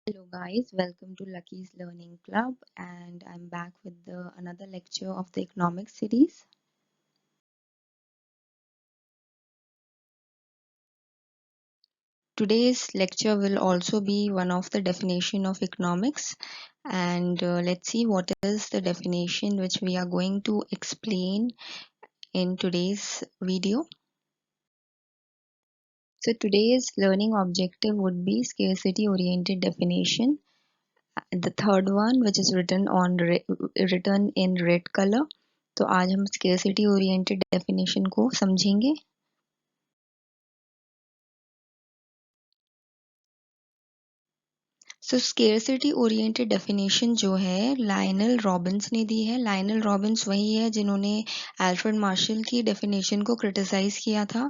Hello guys, welcome to Lucky's Learning Club and I'm back with another lecture of the economics series. Today's lecture will also be one of the definition of economics and let's see what is the definition which we are going to explain in today's video. So today's learning objective would be scarcity oriented definition. The third one which is written in red color. तो आज हम scarcity oriented definition को समझेंगे. So scarcity oriented definition जो है Lionel Robins ने दी है. Lionel Robins वही है जिन्होंने अल्फ्रेड मार्शल की definition को criticize किया था.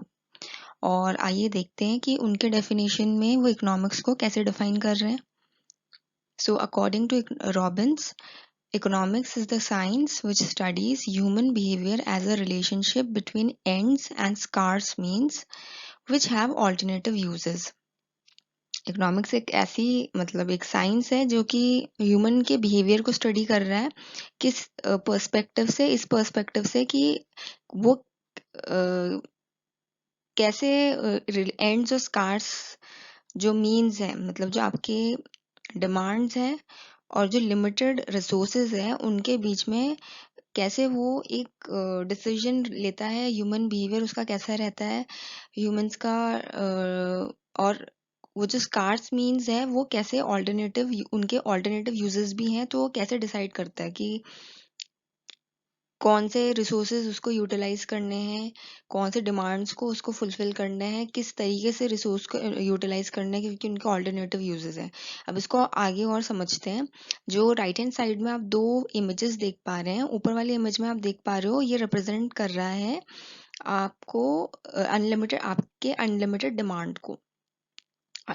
और आइए देखते हैं कि उनके definition में वो economics को कैसे define कर रहे हैं. So according to Robbins, economics is the science which studies human behavior as a relationship between ends and scarce means which have alternative uses. Economics एक ऐसी एक साइंस है जो कि ह्यूमन के बिहेवियर को स्टडी कर रहा है. किस पर्सपेक्टिव से? इस पर्सपेक्टिव से कि वो कैसे एंड्स और स्कार्स जो मीन्स है, मतलब जो आपके डिमांड्स हैं और जो लिमिटेड रिसोर्सेज है उनके बीच में कैसे वो एक डिसीजन लेता है. ह्यूमन बिहेवियर उसका कैसा रहता है, ह्यूमंस का और वो जो स्कार्स मीन्स है वो कैसे उनके ऑल्टरनेटिव यूजेस भी हैं. तो वो कैसे डिसाइड करता है कि कौन से रिसोर्सेज उसको यूटिलाइज करने हैं, कौन से डिमांड्स को उसको फुलफिल करना है, किस तरीके से रिसोर्स को यूटिलाइज करना है क्योंकि उनके ऑल्टरनेटिव यूजेस हैं. अब इसको आगे और समझते हैं. जो राइट हैंड साइड में आप दो इमेजेस देख पा रहे हैं, ऊपर वाली इमेज में आप देख पा रहे हो, ये रिप्रेजेंट कर रहा है आपको आपके अनलिमिटेड डिमांड को.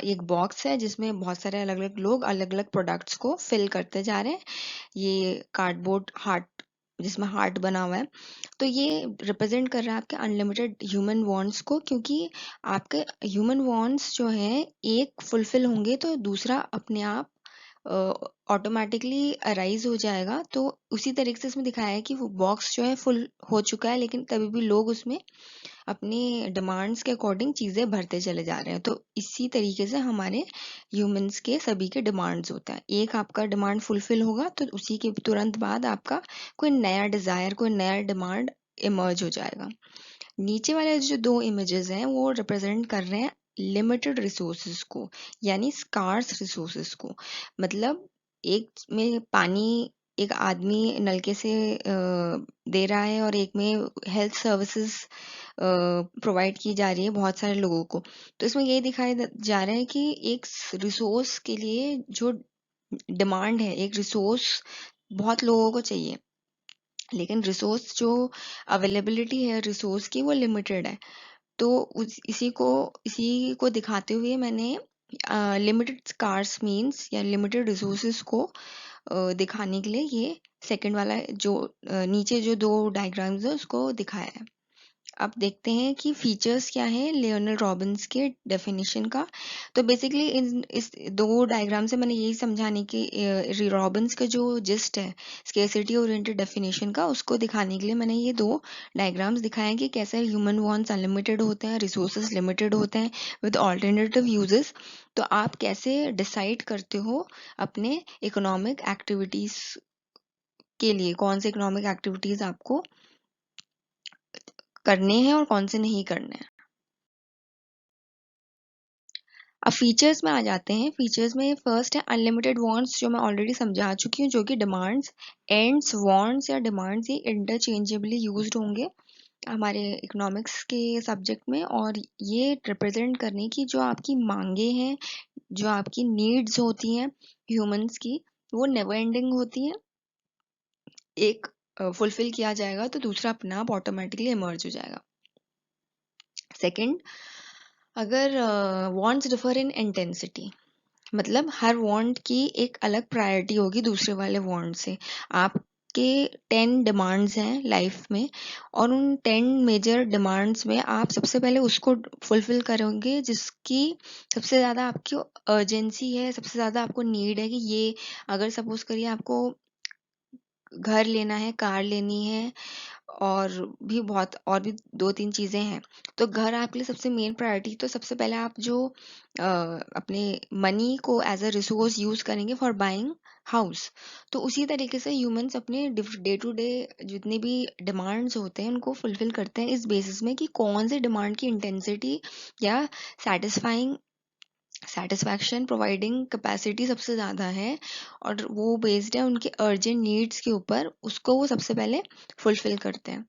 एक बॉक्स है जिसमें बहुत सारे अलग अलग लोग अलग अलग प्रोडक्ट्स को फिल करते जा रहे हैं. ये कार्डबोर्ड हार्ट जिसमें हार्ट बना हुआ है, तो ये रिप्रेजेंट कर रहा है आपके अनलिमिटेड ह्यूमन वांट्स को. क्योंकि आपके ह्यूमन वांट्स जो हैं एक फुलफिल होंगे तो दूसरा अपने आप ऑटोमेटिकली अराइज हो जाएगा. तो उसी तरीके से इसमें दिखाया है कि वो बॉक्स जो है फुल हो चुका है लेकिन तभी भी लोग उसमें अपनी डिमांड्स के अकॉर्डिंग चीज़ें भरते चले जा रहे हैं. तो इसी तरीके से हमारे ह्यूमंस के सभी के डिमांड्स होता है. एक आपका डिमांड फुलफिल होगा तो उसी के तुरंत बाद आपका कोई नया डिज़ायर, कोई नया डिमांड इमर्ज हो जाएगा. नीचे वाले जो दो इमेजेस हैं वो रिप्रेजेंट कर रहे हैं लिमिटेड रिसोर्सेज को, यानी स्कार्स रिसोर्सेज को. मतलब एक में पानी एक आदमी नलके से दे रहा है और एक में हेल्थ सर्विसेज प्रोवाइड की जा रही है बहुत सारे लोगों को. तो इसमें ये दिखाया जा रहा है कि एक रिसोर्स के लिए जो डिमांड है, एक रिसोर्स बहुत लोगों को चाहिए लेकिन रिसोर्स जो अवेलेबिलिटी है रिसोर्स की वो लिमिटेड है. तो इसी को दिखाते हुए मैंने लिमिटेड स्कार्स मीन्स या लिमिटेड रिसोर्सेज को दिखाने के लिए ये सेकंड वाला जो नीचे जो दो डायग्राम्स है उसको दिखाया है. अब देखते हैं कि फीचर्स क्या है लियोनल रॉबिन्स के डेफिनेशन का. तो बेसिकली इस दो डायग्राम से मैंने यही समझाने की रॉबिन्स का जो जिस्ट है स्केर्सिटी ओरिएंटेड डेफिनेशन का, उसको दिखाने के लिए मैंने ये दो डायग्राम्स दिखाए हैं कि कैसे ह्यूमन वांट्स अनलिमिटेड होते हैं, रिसोर्सेज लिमिटेड होते हैं विद ऑल्टरनेटिव यूजेस. तो आप कैसे डिसाइड करते हो अपने इकोनॉमिक एक्टिविटीज के लिए, कौन से इकोनॉमिक एक्टिविटीज आपको करने हैं और कौन से नहीं करने हैं. अब फीचर्स में आ जाते हैं. फीचर्स में फर्स्ट है अनलिमिटेड वांट्स, जो मैं ऑलरेडी समझा चुकी हूँ, जो कि डिमांड्स, एंड्स, वांट्स या डिमांड्स ये इंटरचेंजेबली यूज्ड होंगे हमारे इकोनॉमिक्स के सब्जेक्ट में. और ये रिप्रेजेंट करने की जो आपकी मांगे हैं, जो आपकी नीड्स होती हैं ह्यूमंस की, वो नेवर एंडिंग होती हैं. एक फुलफिल किया जाएगा तो दूसरा अपने आप ऑटोमेटिकली इमर्ज हो जाएगा. सेकंड, अगर वांट्स डिफर इन इंटेंसिटी, मतलब हर वांट की एक अलग प्रायोरिटी होगी दूसरे वाले वांट से. आप आपके 10 डिमांड्स हैं लाइफ में, और उन 10 मेजर डिमांड्स में आप सबसे पहले उसको फुलफिल करोगे जिसकी सबसे ज़्यादा आपकी अर्जेंसी है, सबसे ज़्यादा आपको नीड है कि ये, अगर सपोज करिए आपको घर लेना है, कार लेनी है, और भी बहुत और भी 2-3 चीज़ें हैं। तो घर आपके लिए सबसे मेन प्रायोरिटी, तो सबसे पहले आप जो अपने मनी को एज़ अ रिसोर्स यूज़ करेंगे फॉर बाइंग हाउस। तो उसी तरीके से ह्यूमन्स अपने डे टू डे जितने भी डिमांड्स होते हैं उनको फुलफिल करते हैं इस बेसिस में कि कौन से डिमांड की इंटेंसिटी या सैटिस्फाइंग सैटिस्फैक्शन प्रोवाइडिंग कैपेसिटी सबसे ज़्यादा है, और वो बेस्ड है उनके अर्जेंट नीड्स के ऊपर, उसको वो सबसे पहले फुलफिल करते हैं।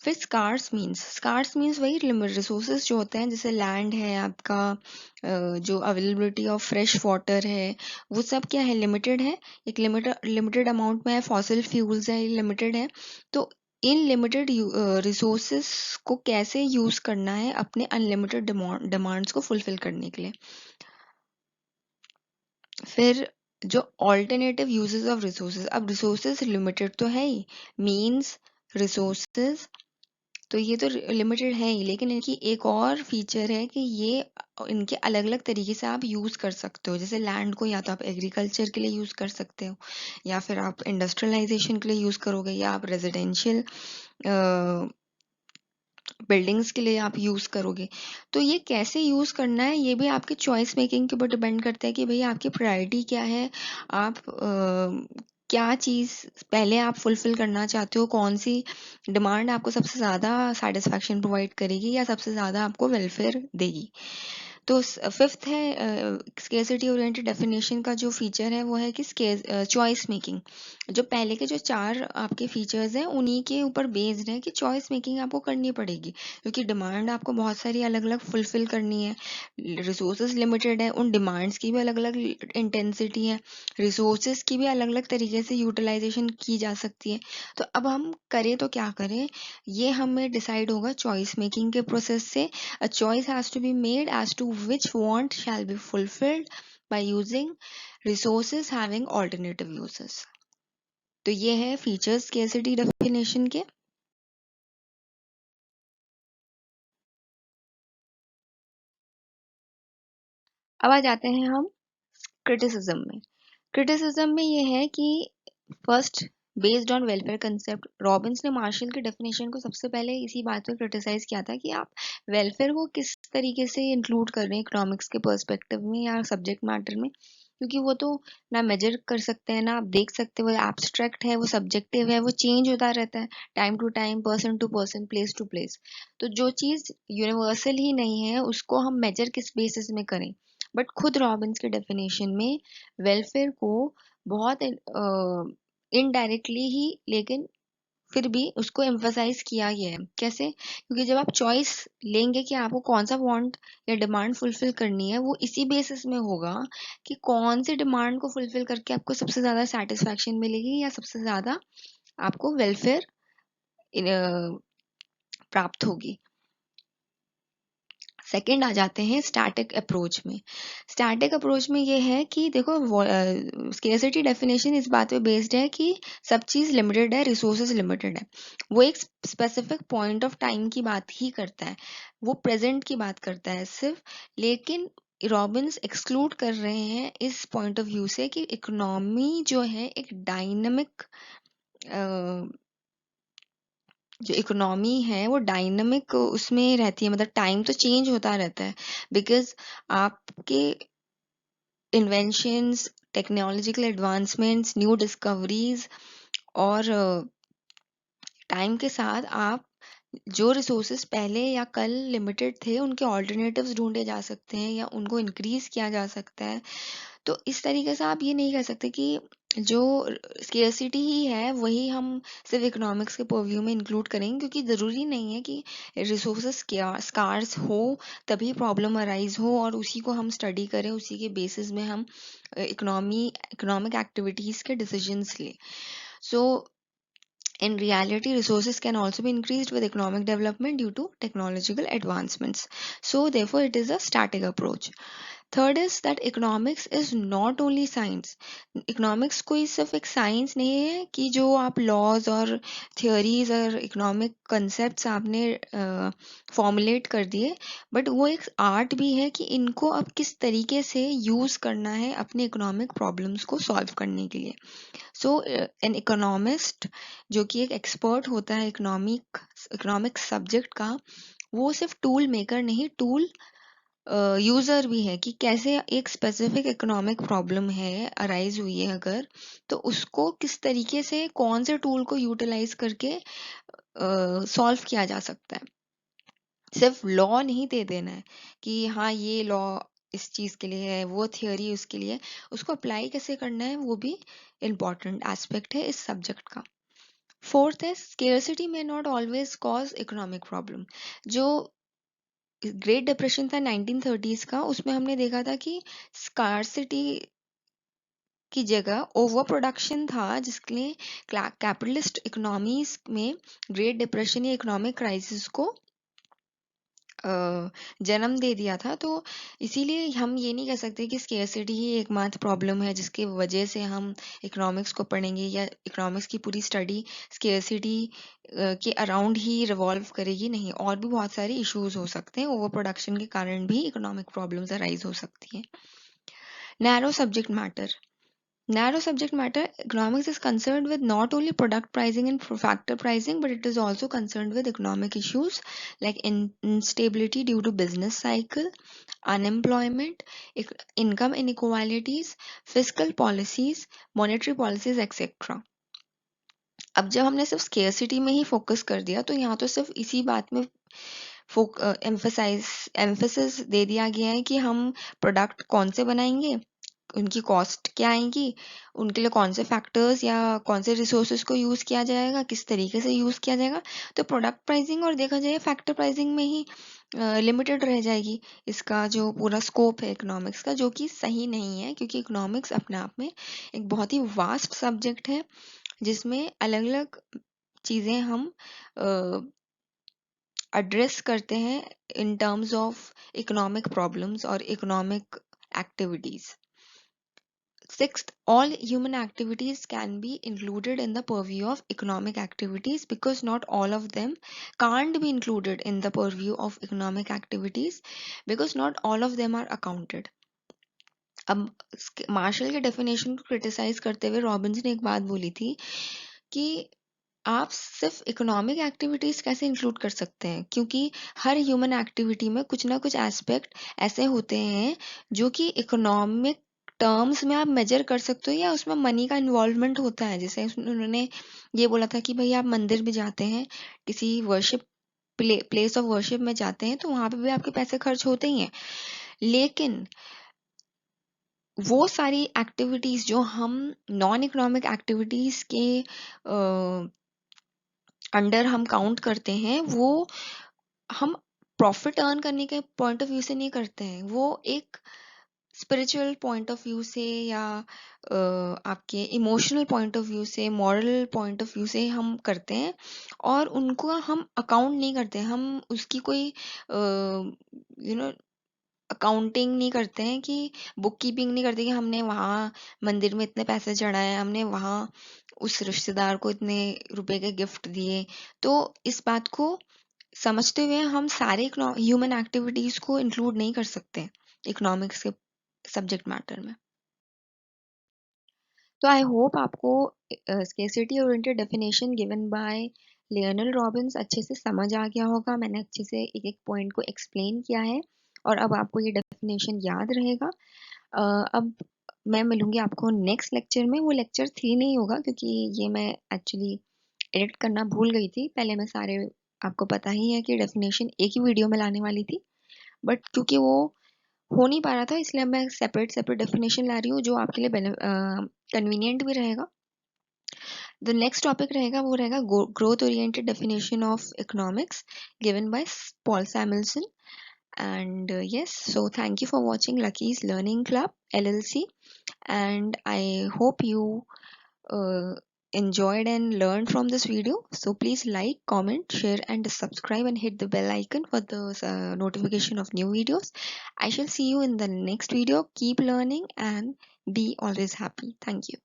फिर स्कार्स मीन्स वही लिमिटेड रिसोर्सेज जो होते हैं, जैसे लैंड है आपका, जो अवेलेबिलिटी ऑफ फ्रेश वाटर है, वो सब क्या है, लिमिटेड है। एक लिमिटेड अमाउंट में है। फॉसिल फ्यूल्स है, लिमिटेड है। तो इन लिमिटेड रिसोर्सेज को कैसे यूज करना है अपने अनलिमिटेड डिमांड्स को फुलफिल करने के लिए। फिर जो ऑल्टरनेटिव यूजेस ऑफ रिसोर्सेज, अब रिसोर्सेज लिमिटेड तो है ही, मीन्स रिसोर्सेज तो ये तो लिमिटेड है ही, लेकिन इनकी एक और फीचर है कि ये इनके अलग अलग तरीके से आप यूज़ कर सकते हो। जैसे लैंड को या तो आप एग्रीकल्चर के लिए यूज़ कर सकते हो, या फिर आप इंडस्ट्रियलाइजेशन के लिए यूज़ करोगे, या आप रेजिडेंशियल बिल्डिंग्स के लिए आप यूज़ करोगे। तो ये कैसे यूज़ करना है ये भी आपके चॉइस मेकिंग के ऊपर डिपेंड करता है कि भई आपकी प्रायोरिटी क्या है, आप क्या चीज़ पहले आप फुलफ़िल करना चाहते हो, कौन-सी डिमांड आपको सबसे ज़्यादा सैटिस्फैक्शन प्रोवाइड करेगी या सबसे ज़्यादा आपको वेलफेयर देगी। तो फिफ्थ है स्केर्सिटी ओरिएंटेड डेफिनेशन का जो फीचर है वो है कि चॉइस मेकिंग। जो पहले के जो 4 आपके फीचर्स हैं उन्हीं के ऊपर बेस्ड है कि चॉइस मेकिंग आपको करनी पड़ेगी, क्योंकि डिमांड आपको बहुत सारी अलग-अलग फुलफ़िल करनी है। रिसोर्सेज़ लिमिटेड है, उन डिमांड्स की भी अलग-अलग इंटेंसिटी है, रिसोर्सेज़ की भी अलग-अलग तरीके से यूटिलाइज़ेशन की जा सकती है। तो अब हम करें तो क्या करें? ये हमें डिसाइड होगा चॉइस मेकिंग के प्रोसेस से। A choice has to be made as to which want shall be fulfilled by using resources having alternative uses. तो ये है फीचर्स स्केर्सिटी डेफिनेशन के। अब आ जाते हैं हम क्रिटिसिज्म में। क्रिटिसिज्म में ये है कि first, based on welfare concept, Robins ने मार्शल के डेफिनेशन को सबसे पहले इसी बात पे क्रिटिसाइज किया था कि आप वेलफेयर को किस तरीके से इंक्लूड कर रहे हैं इकोनॉमिक्स के पर्सपेक्टिव में या सब्जेक्ट मैटर में, क्योंकि वो तो ना मेजर कर सकते हैं, ना आप देख सकते हो, वो एब्स्ट्रैक्ट है, वो सब्जेक्टिव है, वो चेंज होता रहता है time to time, person to person, place to place. तो जो चीज़ यूनिवर्सल ही नहीं है उसको हम मेजर किस बेसिस में करें। बट खुद रॉबिन्स के डेफिनेशन में वेलफेयर को बहुत इनडायरेक्टली ही, लेकिन फिर भी उसको एम्फसाइज किया गया है। कैसे? क्योंकि जब आप चॉइस लेंगे कि आपको कौन सा वांट या डिमांड फुलफिल करनी है, वो इसी बेसिस में होगा कि कौन सी डिमांड को फुलफिल करके आपको सबसे ज़्यादा सेटिस्फैक्शन मिलेगी या सबसे ज़्यादा आपको वेलफेयर प्राप्त होगी। सेकंड आ जाते हैं स्टैटिक अप्रोच में। स्टैटिक अप्रोच में ये है कि देखो स्केर्सिटी डेफिनेशन इस बात पे बेस्ड है कि सब चीज़ लिमिटेड है, रिसोर्सेज लिमिटेड है। वो एक स्पेसिफिक पॉइंट ऑफ टाइम की बात ही करता है, वो प्रेजेंट की बात करता है सिर्फ। लेकिन रॉबिन्स एक्सक्लूड कर रहे हैं इस पॉइंट ऑफ व्यू से कि इकोनॉमी जो है एक डायनामिक, जो इकोनॉमी है वो डायनामिक उसमें रहती है, मतलब टाइम तो चेंज होता रहता है, बिकॉज आपके inventions, technological advancements, new discoveries और टाइम के साथ आप जो रिसोर्सेज पहले या कल लिमिटेड थे उनके ऑल्टरनेटिव्स ढूंढे जा सकते हैं या उनको इंक्रीज किया जा सकता है। तो इस तरीके से आप ये नहीं कह सकते कि जो स्केर्सिटी ही है वही हम सिर्फ इकोनॉमिक्स के पर्व्यू में इंक्लूड करेंगे, क्योंकि ज़रूरी नहीं है कि रिसोर्सेज स्कार्स हो तभी प्रॉब्लम अराइज हो और उसी को हम स्टडी करें, उसी के बेसिस में हम इकोनॉमिक एक्टिविटीज़ के डिसीजंस लें। सो in reality, resources can also be increased with economic development due to technological advancements. So, therefore, it is a static approach. Third is that economics is not only science. Economics कोई सिर्फ एक science नहीं है कि जो आप laws और theories और इकोनॉमिक कंसेप्ट्स आपने फॉर्मुलेट कर दिए, बट वो एक आर्ट भी है कि इनको अब किस तरीके से यूज करना है अपने इकोनॉमिक प्रॉब्लम्स को सॉल्व करने के लिए. सो एन इकोनॉमिस्ट जो कि एक एक्सपर्ट होता है इकोनॉमिक सब्जेक्ट का, वो सिर्फ टूल मेकर नहीं, टूल यूजर भी है कि कैसे एक स्पेसिफिक इकोनॉमिक प्रॉब्लम है अराइज हुई है अगर, तो उसको किस तरीके से कौन से टूल को यूटिलाइज करके सॉल्व किया जा सकता है. सिर्फ लॉ नहीं दे देना है कि हाँ ये लॉ इस चीज के लिए है, वो थियोरी उसके लिए, उसको अप्लाई कैसे करना है वो भी इम्पोर्टेंट एस्पेक्ट है इस सब्जेक्ट का. फोर्थ है स्केर्सिटी में not always cause economic problem. जो ग्रेट डिप्रेशन था 1930s का, उसमें हमने देखा था कि स्कार्सिटी की जगह ओवर प्रोडक्शन था, जिसके लिए कैपिटलिस्ट इकोनॉमीज में ग्रेट डिप्रेशन या इकोनॉमिक क्राइसिस को जन्म दे दिया था. तो इसीलिए हम ये नहीं कह सकते कि स्केर्सिटी ही एकमात्र प्रॉब्लम है जिसकी वजह से हम इकोनॉमिक्स को पढ़ेंगे, या इकोनॉमिक्स की पूरी स्टडी स्केर्सिटी के अराउंड ही रिवॉल्व करेगी. नहीं, और भी बहुत सारे इश्यूज हो सकते हैं. ओवर प्रोडक्शन के कारण भी इकोनॉमिक प्रॉब्लम्स अराइज हो सकती हैं. Narrow subject matter. Narrow subject matter, economics is concerned with not only product pricing and factor pricing, but it is also concerned with economic issues like instability due to business cycle, unemployment, income inequalities, fiscal policies, monetary policies, etc. अब जब हमने सिर्फ scarcity में ही focus कर दिया, तो यहाँ तो सिर्फ इसी बात में एम्फेसिस दे दिया गया है कि हम प्रोडक्ट कौन से बनाएंगे, उनकी कॉस्ट क्या आएगी, उनके लिए कौन से फैक्टर्स या कौन से रिसोर्सेज को यूज़ किया जाएगा, किस तरीके से यूज़ किया जाएगा. तो प्रोडक्ट प्राइसिंग और देखा जाए फैक्टर प्राइसिंग में ही लिमिटेड रह जाएगी इसका जो पूरा स्कोप है इकोनॉमिक्स का, जो कि सही नहीं है, क्योंकि इकोनॉमिक्स अपने आप में एक बहुत ही वास्ट सब्जेक्ट है जिसमें अलग अलग चीज़ें हम एड्रेस करते हैं in terms of economic problems और economic activities. Sixth, all human activities can be included in the purview of economic activities because not all of them can't be included in the purview of economic activities because not all of them are accounted. अब martial के definition को criticise करते हुए Robins ने एक बात बोली थी कि आप सिर्फ इकोनॉमिक एक्टिविटीज कैसे इंक्लूड कर सकते हैं, क्योंकि हर ह्यूमन एक्टिविटी में कुछ ना कुछ एस्पेक्ट ऐसे होते हैं जो कि इकोनॉमिक टर्म्स में आप मेजर कर सकते हो, या उसमें मनी का इन्वॉल्वमेंट होता है. जैसे उन्होंने ये बोला था कि भाई आप मंदिर में जाते हैं, किसी वर्शिप प्लेस ऑफ वर्शिप में जाते हैं, तो वहां पे भी आपके पैसे खर्च होते ही हैं. लेकिन वो सारी एक्टिविटीज जो हम नॉन इकोनॉमिक एक्टिविटीज के अंडर हम काउंट करते हैं, वो हम प्रॉफिट अर्न करने के पॉइंट ऑफ व्यू से नहीं करते हैं. वो एक स्पिरिचुअल पॉइंट ऑफ व्यू से या आपके इमोशनल पॉइंट ऑफ व्यू से, मॉरल पॉइंट ऑफ व्यू से हम करते हैं, और उनको हम अकाउंट नहीं करते. हम उसकी कोई अकाउंटिंग नहीं करते हैं, कि बुक कीपिंग नहीं करते कि हमने वहाँ मंदिर में इतने पैसे चढ़ाए, हमने वहाँ उस रिश्तेदार को इतने रुपए के गिफ्ट दिए. तो इस बात को समझते हुए हम सारे ह्यूमन एक्टिविटीज को इंक्लूड नहीं कर सकते इकोनॉमिक्स के सब्जेक्ट मैटर में. तो आई होप आपको scarcity oriented definition given by Lionel Robins अच्छे से समझ आ गया होगा. मैंने अच्छे से एक एक पॉइंट को एक्सप्लेन किया है और अब आपको ये डेफिनेशन याद रहेगा. अब मैं मिलूंगी आपको नेक्स्ट लेक्चर में. वो लेक्चर 3 नहीं होगा, क्योंकि ये मैं एक्चुअली एडिट करना भूल गई थी. पहले मैं सारे, आपको पता ही है कि डेफिनेशन एक ही वीडियो में लाने वाली थी, बट क्योंकि वो हो नहीं पा रहा था, इसलिए मैं सेपरेट सेपरेट डेफिनेशन ला रही हूँ जो आपके लिए कन्वीनियंट भी रहेगा. द नेक्स्ट टॉपिक रहेगा, वो रहेगा growth oriented definition of economics given by Paul Samuelson. And yes, so thank you for watching Lucky's Learning Club LLC, and I hope you uh, enjoyed and learned from this video. So please like, comment, share and subscribe and hit the bell icon for the notification of new videos. I shall see you in the next video. Keep learning and be always happy. Thank you.